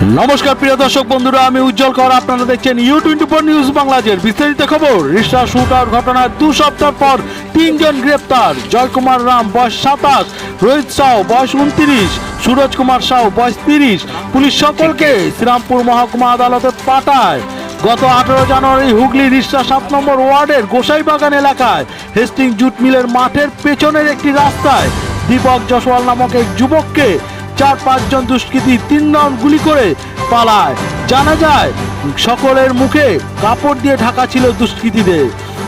নমস্কার প্রিয় দর্শক বন্ধুরা, আমি উজ্জ্বল কর। আপনারা দেখছেন U24 নিউজ বাংলাদেশের বিস্তারিত খবর। রিকশা শুটার ঘটনায় 2 সপ্তাহ পর 3 জন গ্রেপ্তার। জয় কুমার রাম বয়স 27, রোহিত সাউ বয়স 29, সুরজ কুমার সাউ বয়স 30। পুলিশ সকলকে শ্রীরামপুর মহকুমা আদালতে পাঠায়। গত 18 জানুয়ারি হুগলি রিকশা 7 নম্বর ওয়ার্ডের গোসাইবাগান এলাকায় হেস্টিং জুট মিলের মাঠের পেছনের একটি রাস্তায় দীপক জসওয়াল নামক এক যুবককে 4-5 জন দুষ্কৃতী 3 রাউন্ড গুলি করে পালায়। জানা যায় সকলের মুখে কাপড় দিয়ে ঢাকা ছিল দুষ্কৃতীদের।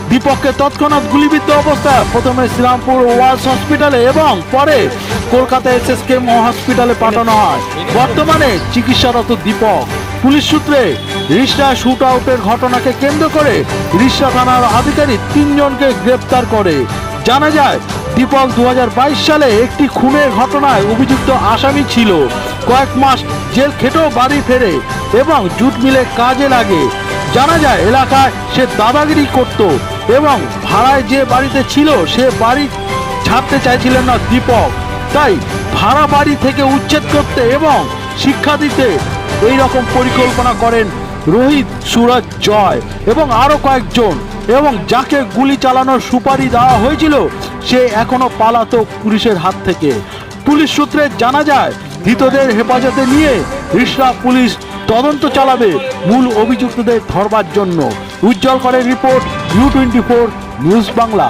দীপককে তৎক্ষণাৎ গুলিবিদ্ধ অবস্থায় প্রথমে শ্রীরামপুর ওয়ার্ল্ড হসপিটালে এবং পরে কলকাতা SSKM হসপিটালে পাঠানো হয়। বর্তমানে চিকিৎসারত দীপক। পুলিশ সূত্রে রিকশা শুট আউটের ঘটনাকে কেন্দ্র করে রিকশা থানার আধিকারিক 3 জনকে গ্রেপ্তার করে। জানা যায় দীপক 2022 সালে একটি খুনের ঘটনায় অভিযুক্ত আসামি ছিল। কয়েক মাস জেল খেটেও বাড়ি ফেরে এবং জুট মিলে কাজে লাগে। জানা যায় এলাকায় সে দাদাগিরি করত এবং ভাড়ায় যে বাড়িতে ছিল সে বাড়ি ছাড়তে চাইছিলেন না দীপক। তাই ভাড়া বাড়ি থেকে উচ্ছেদ করতে এবং শিক্ষা দিতে এই রকম পরিকল্পনা করেন রোহিত, সুরজ, জয় এবং আরো কয়েকজন। এবং যাকে গুলি চালানোর সুপারি দেওয়া হয়েছিল সে এখনো পলাতক পুলিশের হাত থেকে। পুলিশ সূত্রে জানা যায় ধৃতদের হেফাজতে নিয়ে রিকশা পুলিশ তদন্ত চালাবে মূল অভিযুক্তদের ধরবার জন্য। উজ্জ্বল করে রিপোর্ট U24 নিউজ বাংলা।